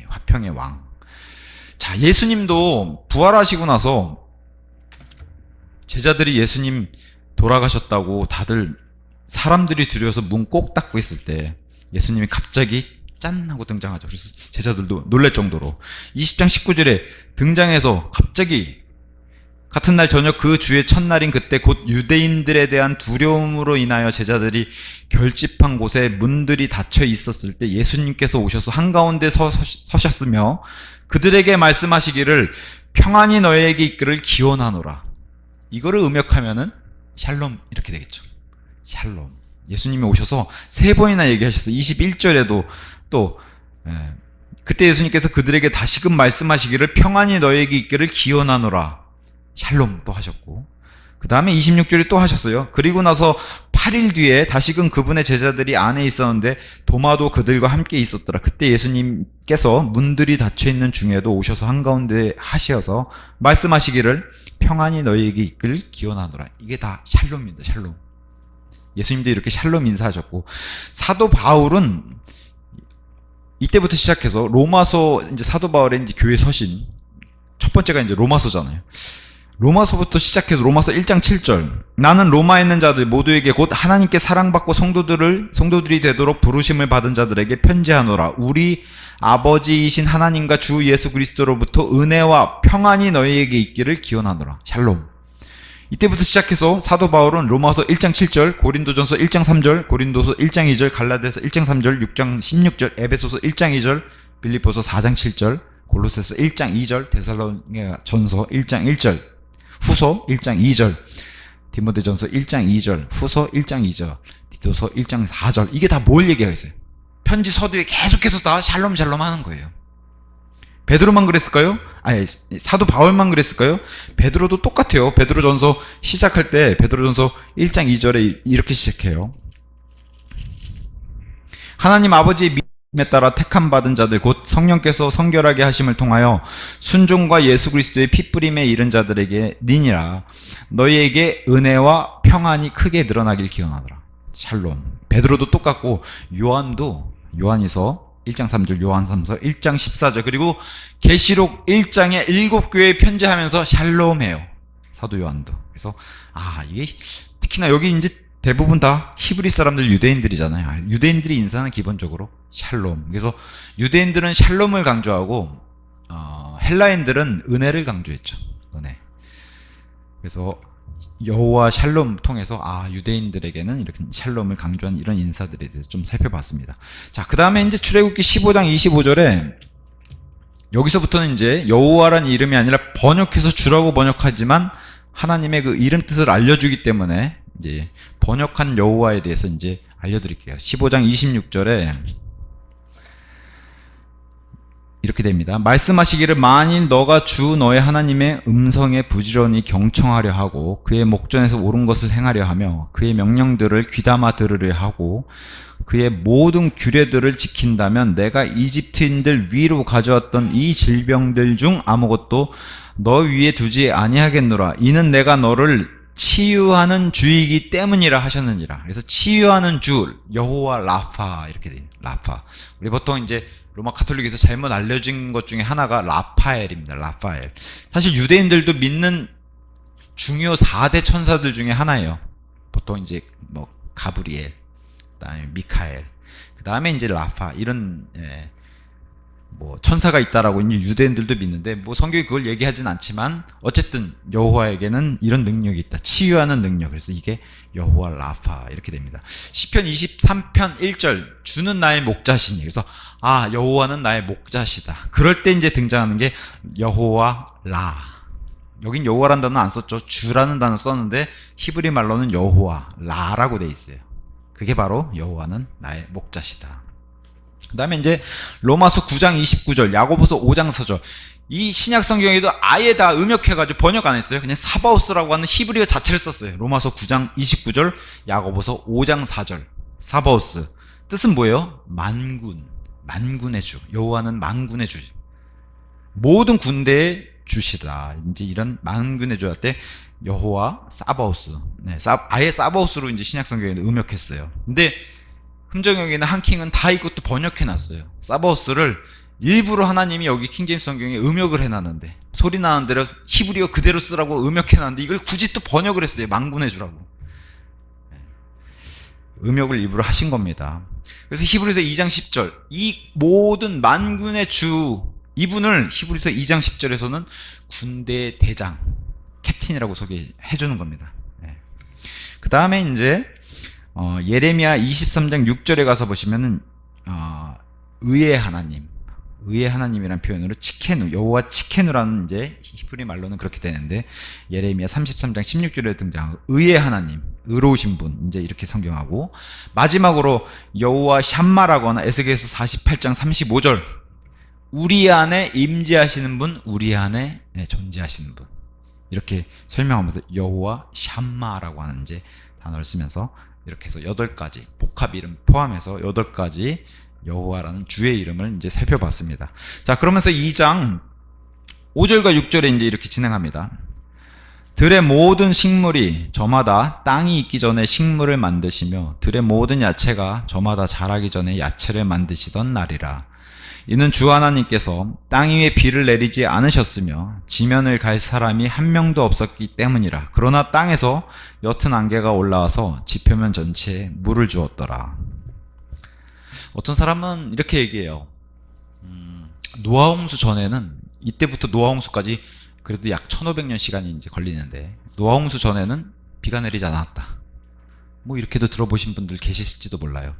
화평의 왕. 자, 예수님도 부활하시고 나서 제자들이 예수님 돌아가셨다고 다들 사람들이 두려워서 문 꼭 닫고 있을 때 예수님이 갑자기 짠 하고 등장하죠. 그래서 제자들도 놀랄 정도로 20장 19절에 등장해서 갑자기 같은 날 저녁 그 주의 첫날인 그때 곧 유대인들에 대한 두려움으로 인하여 제자들이 결집한 곳에 문들이 닫혀 있었을 때 예수님께서 오셔서 한가운데 서셨으며 그들에게 말씀하시기를 평안이 너희에게 있기를 기원하노라. 이거를 음역하면은 샬롬 이렇게 되겠죠. 샬롬. 예수님이 오셔서 3번이나 얘기하셔서 21절에도 또 그때 예수님께서 그들에게 다시금 말씀하시기를 평안이 너에게 있기를 기원하노라. 샬롬 또 하셨고, 그 다음에 26절에 또 하셨어요. 그리고 나서 8일 뒤에 다시금 그분의 제자들이 안에 있었는데 도마도 그들과 함께 있었더라. 그때 예수님께서 문들이 닫혀있는 중에도 오셔서 한가운데 하시어서 말씀하시기를 평안이 너희에게 있길 기원하노라. 이게 다 샬롬입니다. 샬롬. 예수님도 이렇게 샬롬 인사하셨고, 사도 바울은 이때부터 시작해서 로마서, 이제 사도 바울의 이제 교회 서신 첫 번째가 이제 로마서잖아요. 로마서부터 시작해서 로마서 1장 7절, 나는 로마에 있는 자들 모두에게 곧 하나님께 사랑받고 성도들이 되도록 부르심을 받은 자들에게 편지하노라. 우리 아버지이신 하나님과 주 예수 그리스도로부터 은혜와 평안이 너희에게 있기를 기원하노라. 샬롬. 이때부터 시작해서 사도 바울은 로마서 1장 7절, 고린도전서 1장 3절, 고린도서 1장 2절, 갈라디아서 1장 3절, 6장 16절, 에베소서 1장 2절, 빌립보서 4장 7절, 골로새서 1장 2절, 데살로니가 전서 1장 1절, 후서 1장 2절, 디모데전서 1장 2절, 후서 1장 2절, 디도서 1장 4절. 이게 다 뭘 얘기하고 있어요? 편지 서두에 계속해서 다 샬롬 샬롬 하는 거예요. 베드로만 그랬을까요? 아니, 사도 바울만 그랬을까요? 베드로도 똑같아요. 베드로전서 시작할 때 베드로전서 1장 2절에 이렇게 시작해요. 하나님 아버지의 믿음에 따라 택함 받은 자들 곧 성령께서 성결하게 하심을 통하여 순종과 예수 그리스도의 핏부림에 이른 자들에게 니니라. 너희에게 은혜와 평안이 크게 늘어나길 기원하더라. 샬롬. 베드로도 똑같고, 요한이서 1장 3절, 요한 3서 1장 14절, 그리고 계시록 1장에 7교회에 편지하면서 샬롬해요. 사도 요한도. 그래서 이게 특히나 여기 이제 대부분 다 히브리 사람들, 유대인들이잖아요. 유대인들이 인사하는 기본적으로 샬롬. 그래서 유대인들은 샬롬을 강조하고 헬라인들은 은혜를 강조했죠. 은혜. 그래서 여호와 샬롬 통해서 유대인들에게는 이렇게 샬롬을 강조한 이런 인사들에 대해서 좀 살펴봤습니다. 자, 그 다음에 이제 출애굽기 15장 25절에 여기서부터는 이제 여호와라는 이름이 아니라 번역해서 주라고 번역하지만 하나님의 그 이름 뜻을 알려주기 때문에 이제 번역한 여호와에 대해서 이제 알려드릴게요. 15장 26절에 이렇게 됩니다. 말씀하시기를 만일 너가 주 너의 하나님의 음성에 부지런히 경청하려 하고 그의 목전에서 옳은 것을 행하려 하며 그의 명령들을 귀담아 들으려 하고 그의 모든 규례들을 지킨다면 내가 이집트인들 위로 가져왔던 이 질병들 중 아무것도 너 위에 두지 아니하겠노라. 이는 내가 너를 치유하는 주이기 때문이라 하셨느니라. 그래서 치유하는 주, 여호와 라파 이렇게 돼요. 라파. 우리 보통 이제 로마 카톨릭에서 잘못 알려진 것 중에 하나가 라파엘입니다. 라파엘. 사실 유대인들도 믿는 중요 4대 천사들 중에 하나예요. 보통 이제 뭐 가브리엘, 그다음에 미카엘, 그다음에 이제 라파 이런 뭐 천사가 있다라고 이제 유대인들도 믿는데 뭐 성경이 그걸 얘기하진 않지만 어쨌든 여호와에게는 이런 능력이 있다. 치유하는 능력. 그래서 이게 여호와 라파 이렇게 됩니다. 시편 23편 1절 주는 나의 목자시니. 그래서 여호와는 나의 목자시다. 그럴 때 이제 등장하는 게 여호와 라. 여긴 여호와라는 단어 안 썼죠. 주라는 단어 썼는데 히브리 말로는 여호와 라라고 돼 있어요. 그게 바로 여호와는 나의 목자시다. 그 다음에 이제 로마서 9장 29절, 야고보서 5장 4절. 이 신약 성경에도 아예 다 음역해가지고 번역 안 했어요. 그냥 사바오스라고 하는 히브리어 자체를 썼어요. 로마서 9장 29절, 야고보서 5장 4절. 사바오스. 뜻은 뭐예요? 만군의 주. 여호와는 만군의 주. 모든 군대의 주시다. 이제 이런 만군의 주 할 때 여호와 사바오스. 아예 사바오스로 이제 신약 성경에 음역했어요. 근데 함정역에는 한킹은 다 이것도 번역해놨어요. 사바오스를 일부러 하나님이 여기 킹제임스 성경에 음역을 해놨는데 소리 나는 대로 히브리어 그대로 쓰라고 음역해놨는데 이걸 굳이 또 번역을 했어요. 만군의 주라고. 음역을 일부러 하신 겁니다. 그래서 히브리서 2장 10절 이 모든 만군의 주 이분을 히브리서 2장 10절에서는 군대 대장 캡틴이라고 소개해주는 겁니다. 그 다음에 이제 예레미야 23장 6절에 가서 보시면은 의의 하나님이라는 표현으로 치케누, 여호와 치케누라는 이제 히브리 말로는 그렇게 되는데 예레미야 33장 16절에 등장하고 의의 하나님, 의로우신 분 이제 이렇게 성경하고 마지막으로 여호와 샴마라거나 에스겔서 48장 35절 우리 안에 임재하시는 분, 우리 안에 존재하시는 분. 이렇게 설명하면서 여호와 샴마라고 하는 이제 단어를 쓰면서 이렇게 해서 8가지 복합 이름 포함해서 8가지 여호와라는 주의 이름을 이제 살펴봤습니다. 자, 그러면서 2장 5절과 6절에 이제 이렇게 진행합니다. 들의 모든 식물이 저마다 땅이 있기 전에 식물을 만드시며 들의 모든 야채가 저마다 자라기 전에 야채를 만드시던 날이라. 이는 주 하나님께서 땅 위에 비를 내리지 않으셨으며 지면을 갈 사람이 한 명도 없었기 때문이라. 그러나 땅에서 옅은 안개가 올라와서 지표면 전체에 물을 주었더라. 어떤 사람은 이렇게 얘기해요. 노아홍수 전에는, 이때부터 노아홍수까지 그래도 약 1500년 시간이 이제 걸리는데, 노아홍수 전에는 비가 내리지 않았다. 뭐 이렇게도 들어보신 분들 계실지도 몰라요.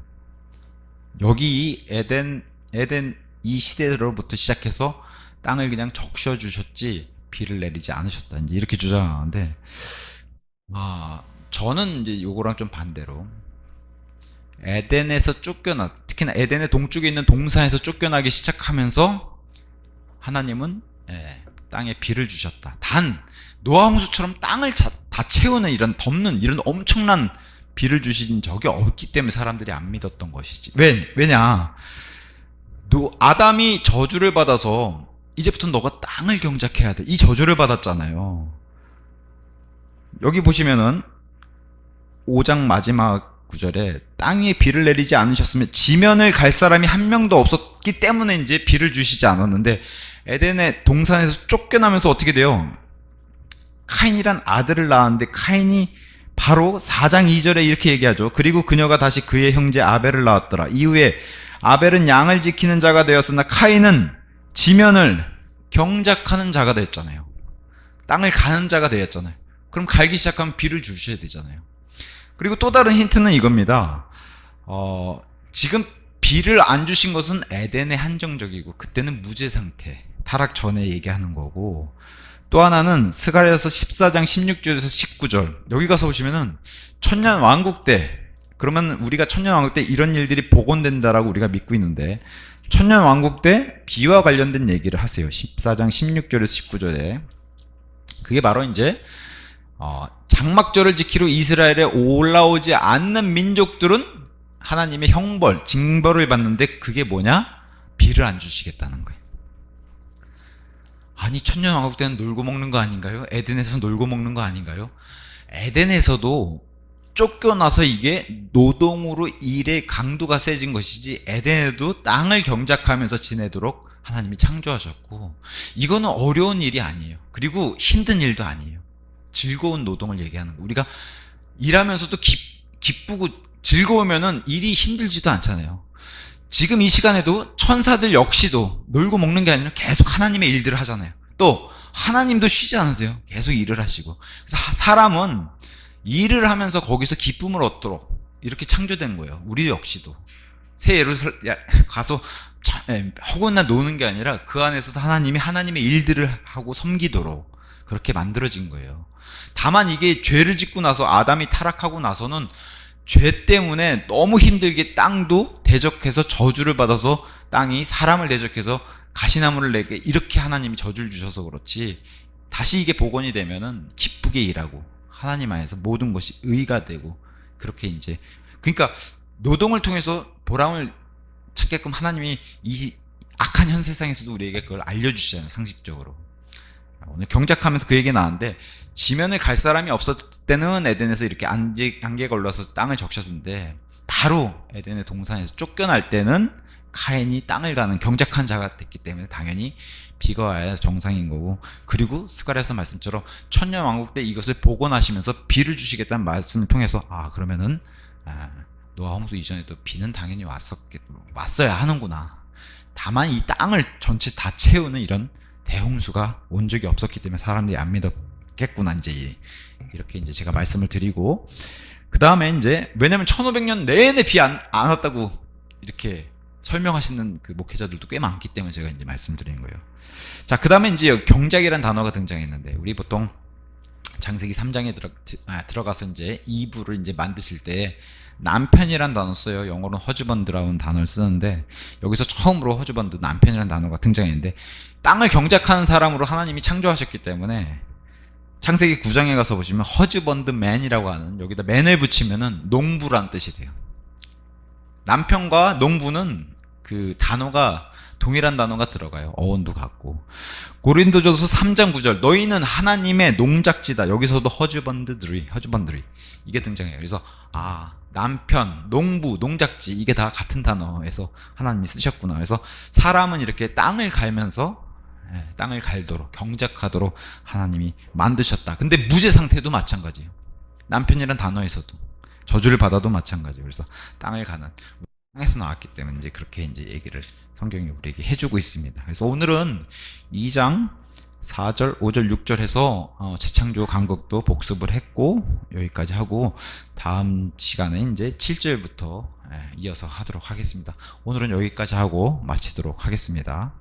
여기 이 에덴 이 시대로부터 시작해서 땅을 그냥 적셔 주셨지 비를 내리지 않으셨다. 이제 이렇게 주장하는데, 저는 이제 요거랑 좀 반대로 에덴에서 특히나 에덴의 동쪽에 있는 동산에서 쫓겨나기 시작하면서 하나님은 땅에 비를 주셨다. 단 노아홍수처럼 땅을 다 채우는 이런 덮는 이런 엄청난 비를 주신 적이 없기 때문에 사람들이 안 믿었던 것이지. 왜냐? 아담이 저주를 받아서 이제부터 너가 땅을 경작해야 돼. 이 저주를 받았잖아요. 여기 보시면은 5장 마지막 구절에 땅 위에 비를 내리지 않으셨으면 지면을 갈 사람이 한 명도 없었기 때문에 이제 비를 주시지 않았는데, 에덴의 동산에서 쫓겨나면서 어떻게 돼요? 카인이란 아들을 낳았는데 카인이 바로 4장 2절에 이렇게 얘기하죠. 그리고 그녀가 다시 그의 형제 아벨을 낳았더라. 이후에 아벨은 양을 지키는 자가 되었으나 카인은 지면을 경작하는 자가 되었잖아요. 땅을 가는 자가 되었잖아요. 그럼 갈기 시작하면 비를 주셔야 되잖아요. 그리고 또 다른 힌트는 이겁니다. 지금 비를 안 주신 것은 에덴의 한정적이고 그때는 무죄 상태, 타락 전에 얘기하는 거고, 또 하나는 스가랴서 14장 16절에서 19절 여기 가서 보시면은 천년 왕국 때, 그러면 우리가 천년 왕국 때 이런 일들이 복원된다라고 우리가 믿고 있는데, 천년 왕국 때 비와 관련된 얘기를 하세요. 14장 16절에서 19절에. 그게 바로 이제 장막절을 지키러 이스라엘에 올라오지 않는 민족들은 하나님의 형벌, 징벌을 받는데, 그게 뭐냐? 비를 안 주시겠다는 거예요. 아니, 천년 왕국 때는 놀고 먹는 거 아닌가요? 에덴에서 놀고 먹는 거 아닌가요? 에덴에서도 쫓겨나서 이게 노동으로 일의 강도가 세진 것이지, 에덴에도 땅을 경작하면서 지내도록 하나님이 창조하셨고, 이거는 어려운 일이 아니에요. 그리고 힘든 일도 아니에요. 즐거운 노동을 얘기하는 거. 우리가 일하면서도 기쁘고 즐거우면은 일이 힘들지도 않잖아요. 지금 이 시간에도 천사들 역시도 놀고 먹는 게 아니라 계속 하나님의 일들을 하잖아요. 또 하나님도 쉬지 않으세요. 계속 일을 하시고. 그래서 사람은 일을 하면서 거기서 기쁨을 얻도록 이렇게 창조된 거예요. 우리 역시도 새 예루살렘 가서 허구나 노는 게 아니라 그 안에서도 하나님의 일들을 하고 섬기도록 그렇게 만들어진 거예요. 다만 이게 죄를 짓고 나서, 아담이 타락하고 나서는 죄 때문에 너무 힘들게 땅도 대적해서 저주를 받아서, 땅이 사람을 대적해서 가시나무를 내게 이렇게 하나님이 저주를 주셔서 그렇지, 다시 이게 복원이 되면은 기쁘게 일하고 하나님 안에서 모든 것이 의가 되고, 그렇게 이제, 그러니까 노동을 통해서 보람을 찾게끔 하나님이 이 악한 현 세상에서도 우리에게 그걸 알려주시잖아요. 상식적으로. 오늘 경작하면서 그 얘기 나왔는데, 지면을 갈 사람이 없었을 때는 에덴에서 이렇게 안개가 올라서 땅을 적셨는데, 바로 에덴의 동산에서 쫓겨날 때는 카인이 땅을 가는 경작한 자가 됐기 때문에 당연히 비가 와야 정상인 거고, 그리고 스가랴서 말씀처럼 천년 왕국 때 이것을 복원하시면서 비를 주시겠다는 말씀을 통해서, 그러면은 노아 홍수 이전에도 비는 당연히 왔어야 하는구나. 다만 이 땅을 전체 다 채우는 이런 대홍수가 온 적이 없었기 때문에 사람들이 안 믿었겠구나. 이제 이렇게 이제 제가 말씀을 드리고, 그 다음에 이제, 왜냐면 1500년 내내 비 안 왔다고 이렇게 설명하시는 그 목회자들도 꽤 많기 때문에 제가 이제 말씀드리는 거예요. 자, 그 다음에 이제 경작이라는 단어가 등장했는데, 우리 보통 창세기 3장에 들어가서 이제 이브를 이제 만드실 때 남편이란 단어 써요. 영어로는 허즈번드라는 단어를 쓰는데 여기서 처음으로 허즈번드, 남편이라는 단어가 등장했는데 땅을 경작하는 사람으로 하나님이 창조하셨기 때문에 창세기 9장에 가서 보시면 허즈번드맨이라고 하는, 여기다 맨을 붙이면은 농부란 뜻이 돼요. 남편과 농부는 그 단어가 동일한 단어가 들어가요. 어원도 같고. 고린도전서 3장 9절 너희는 하나님의 농작지다. 여기서도 허즈번드리 이게 등장해요. 그래서 남편, 농부, 농작지 이게 다 같은 단어에서 하나님이 쓰셨구나. 그래서 사람은 이렇게 땅을 갈면서 땅을 갈도록 경작하도록 하나님이 만드셨다. 근데 무죄 상태도 마찬가지예요. 남편이란 단어에서도 저주를 받아도 마찬가지예요. 그래서 땅을 가는, 땅에서 나왔기 때문에 이제 그렇게 이제 얘기를 성경이 우리에게 해주고 있습니다. 그래서 오늘은 2장 4절, 5절, 6절 해서 재창조 간극도 복습을 했고 여기까지 하고 다음 시간에 이제 7절부터 이어서 하도록 하겠습니다. 오늘은 여기까지 하고 마치도록 하겠습니다.